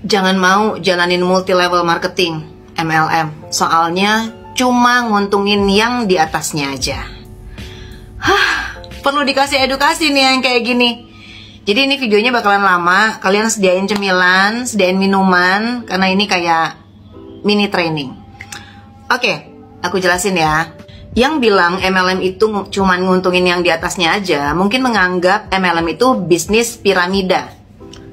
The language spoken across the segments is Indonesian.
Jangan mau jalanin multi level marketing, MLM. Soalnya cuma nguntungin yang di atasnya aja. Perlu dikasih edukasi nih yang kayak gini. Jadi ini videonya bakalan lama. Kalian sediain cemilan, sediain minuman, karena ini kayak mini training. Oke, aku jelasin ya. Yang bilang MLM itu cuma nguntungin yang di atasnya aja, mungkin menganggap MLM itu bisnis piramida.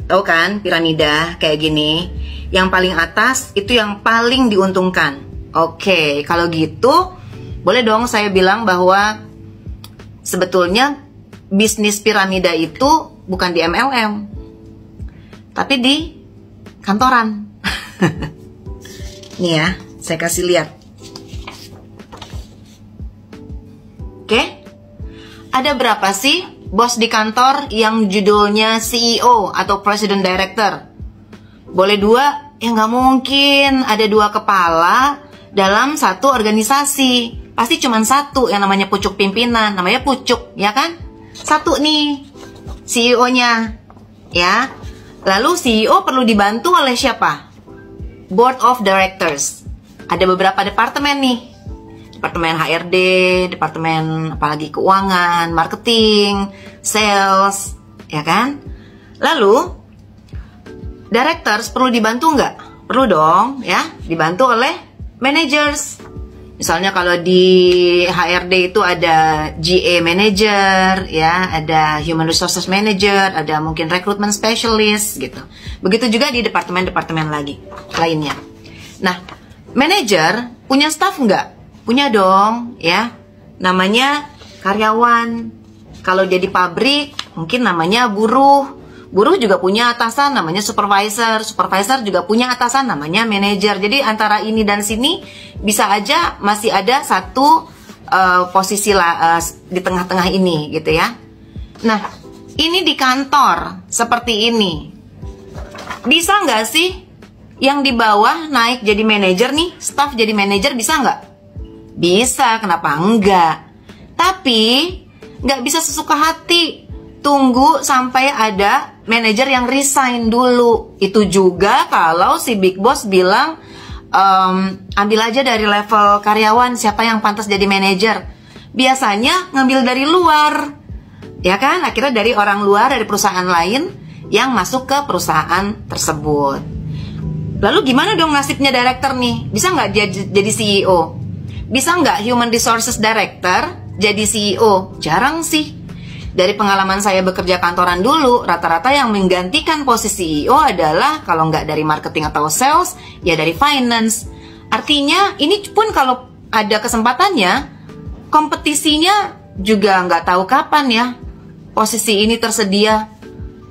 Tahu kan piramida kayak gini? Yang paling atas itu yang paling diuntungkan. Oke, kalau gitu boleh dong saya bilang bahwa sebetulnya bisnis piramida itu bukan di MLM, tapi di kantoran. Nih ya, saya kasih lihat. Oke, ada berapa sih bos di kantor yang judulnya CEO atau President Director? Boleh 2? Ya nggak mungkin ada 2 kepala dalam satu organisasi. Pasti cuma 1 yang namanya pucuk pimpinan, namanya pucuk, ya kan? 1 nih CEO-nya, ya. Lalu CEO perlu dibantu oleh siapa? Board of Directors. Ada beberapa departemen nih. Departemen HRD, departemen apalagi keuangan, marketing, sales, ya kan? Lalu, directors perlu dibantu nggak? Perlu dong, ya, dibantu oleh managers. Misalnya kalau di HRD itu ada GA manager, ya, ada human resources manager, ada mungkin recruitment specialist, gitu. Begitu juga di departemen-departemen lainnya. Nah, manager punya staff nggak? Punya dong, ya. Namanya karyawan. Kalau jadi pabrik, mungkin namanya buruh. Buruh juga punya atasan, namanya supervisor. Supervisor juga punya atasan, namanya manajer. Jadi antara ini dan sini bisa aja masih ada satu posisi di tengah-tengah ini, gitu ya. Nah, ini di kantor seperti ini. Bisa nggak sih yang di bawah naik jadi manajer nih, staff jadi manajer, bisa nggak? Bisa, kenapa enggak? Tapi nggak bisa sesuka hati. Tunggu sampai ada manajer yang resign dulu. Itu juga kalau si big boss bilang ambil aja dari level karyawan siapa yang pantas jadi manajer. Biasanya ngambil dari luar, ya kan? Akhirnya dari orang luar, dari perusahaan lain yang masuk ke perusahaan tersebut. Lalu gimana dong nasibnya director nih? Bisa nggak jadi CEO? Bisa nggak Human Resources Director jadi CEO? Jarang sih. Dari pengalaman saya bekerja kantoran dulu, rata-rata yang menggantikan posisi CEO adalah kalau nggak dari marketing atau sales, ya dari finance. Artinya ini pun kalau ada kesempatannya, kompetisinya juga nggak tahu kapan ya posisi ini tersedia.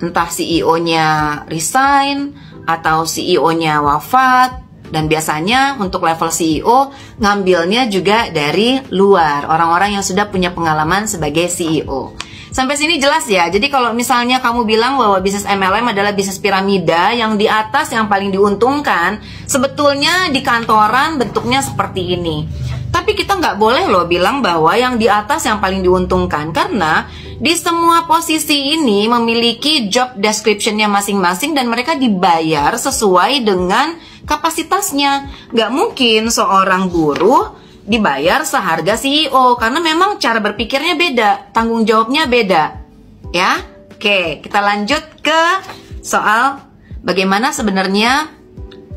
Entah CEO-nya resign atau CEO-nya wafat. Dan biasanya untuk level CEO ngambilnya juga dari luar, orang-orang yang sudah punya pengalaman sebagai CEO. Sampai sini jelas ya. Jadi kalau misalnya kamu bilang bahwa bisnis MLM adalah bisnis piramida, yang di atas yang paling diuntungkan, sebetulnya di kantoran bentuknya seperti ini. Tapi kita nggak boleh loh bilang bahwa yang di atas yang paling diuntungkan, karena di semua posisi ini memiliki job description-nya masing-masing dan mereka dibayar sesuai dengan kapasitasnya. Nggak mungkin seorang buruh dibayar seharga CEO, karena memang cara berpikirnya beda, tanggung jawabnya beda, ya. Oke, kita lanjut ke soal bagaimana sebenarnya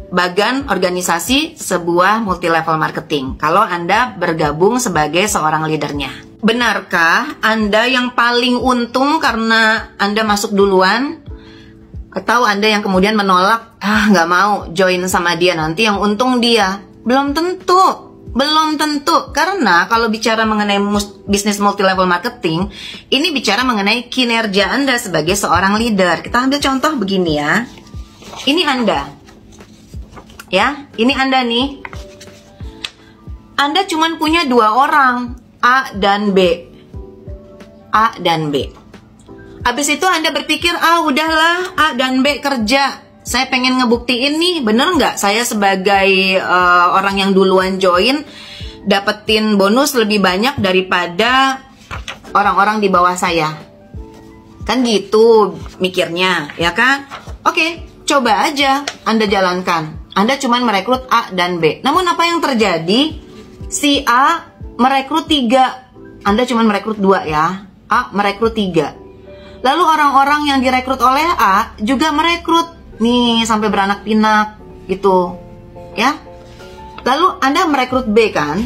bagan organisasi sebuah multi-level marketing kalau Anda bergabung sebagai seorang leadernya. Benarkah Anda yang paling untung karena Anda masuk duluan? Atau Anda yang kemudian menolak, nggak mau join sama dia, nanti yang untung dia? Belum tentu. Belum tentu, karena kalau bicara mengenai bisnis multi-level marketing, ini bicara mengenai kinerja Anda sebagai seorang leader. Kita ambil contoh begini ya. Ini Anda. Ya, ini Anda nih. Anda cuma punya 2 orang, A dan B. A dan B. Habis itu Anda berpikir, udahlah A dan B kerja. Saya pengen ngebuktiin nih, bener nggak saya sebagai orang yang duluan join dapetin bonus lebih banyak daripada orang-orang di bawah saya. Kan gitu mikirnya, ya kan? Oke, Coba aja Anda jalankan. Anda cuma merekrut A dan B. Namun apa yang terjadi? Si A merekrut 3. Anda cuma merekrut 2 ya. A merekrut 3. Lalu orang-orang yang direkrut oleh A juga merekrut. Nih sampai beranak pinak gitu. Ya. Lalu Anda merekrut B kan?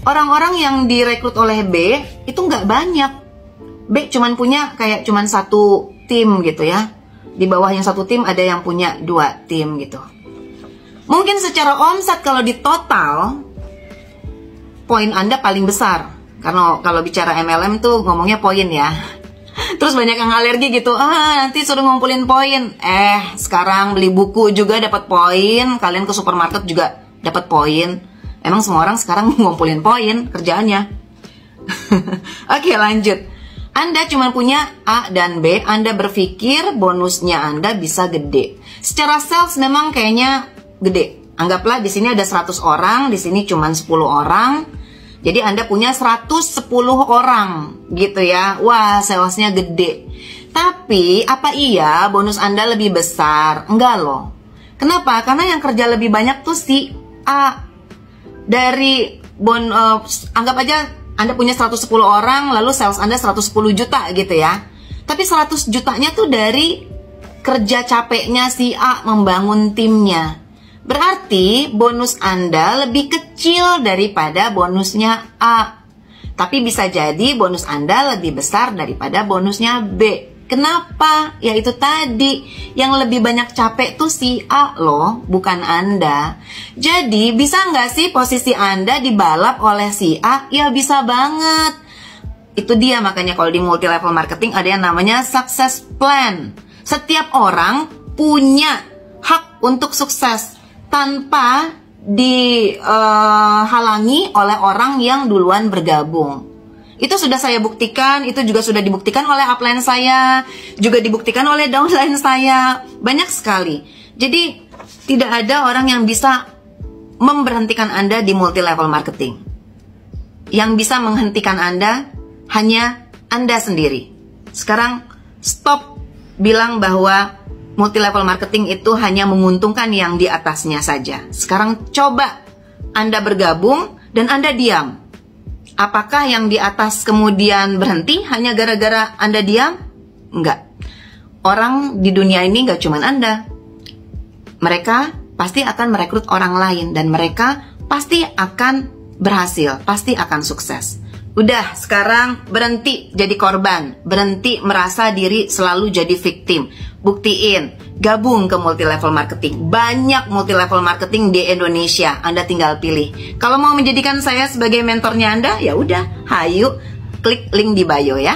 Orang-orang yang direkrut oleh B itu nggak banyak. B cuman punya kayak cuman 1 tim gitu ya. Di bawah yang 1 tim ada yang punya 2 tim gitu. Mungkin secara omset kalau di total poin Anda paling besar. Karena kalau bicara MLM tuh ngomongnya poin ya. Terus banyak yang alergi gitu. Nanti suruh ngumpulin poin. Sekarang beli buku juga dapat poin. Kalian ke supermarket juga dapat poin. Emang semua orang sekarang ngumpulin poin kerjaannya. Oke, lanjut. Anda cuma punya A dan B. Anda berpikir bonusnya Anda bisa gede. Secara sales memang kayaknya gede. Anggaplah di sini ada 100 orang, di sini cuma 10 orang. Jadi Anda punya 110 orang gitu ya. Wah, salesnya gede. Tapi apa iya bonus Anda lebih besar? Enggak loh. Kenapa? Karena yang kerja lebih banyak tuh si A. Dari anggap aja Anda punya 110 orang, lalu sales Anda 110 juta gitu ya. Tapi 100 jutanya tuh dari kerja capeknya si A membangun timnya. Berarti bonus Anda lebih kecil daripada bonusnya A. Tapi bisa jadi bonus Anda lebih besar daripada bonusnya B. Kenapa? Ya itu tadi, yang lebih banyak capek tuh si A loh, bukan Anda. Jadi bisa nggak sih posisi Anda dibalap oleh si A? Ya bisa banget. Itu dia makanya kalau di multi level marketing ada yang namanya success plan. Setiap orang punya hak untuk sukses tanpa dihalangi oleh orang yang duluan bergabung. Itu sudah saya buktikan, itu juga sudah dibuktikan oleh upline saya, juga dibuktikan oleh downline saya. Banyak sekali. Jadi tidak ada orang yang bisa memberhentikan Anda di multi level marketing. Yang bisa menghentikan Anda hanya Anda sendiri. Sekarang stop bilang bahwa multi level marketing itu hanya menguntungkan yang di atasnya saja. Sekarang coba Anda bergabung dan Anda diam. Apakah yang di atas kemudian berhenti hanya gara-gara Anda diam? Enggak. Orang di dunia ini enggak cuma Anda. Mereka pasti akan merekrut orang lain dan mereka pasti akan berhasil, pasti akan sukses. Udah, sekarang berhenti jadi korban, berhenti merasa diri selalu jadi victim. Buktiin, gabung ke multi level marketing. Banyak multi level marketing di Indonesia, Anda tinggal pilih. Kalau mau menjadikan saya sebagai mentornya Anda, ya udah, hayu klik link di bio ya.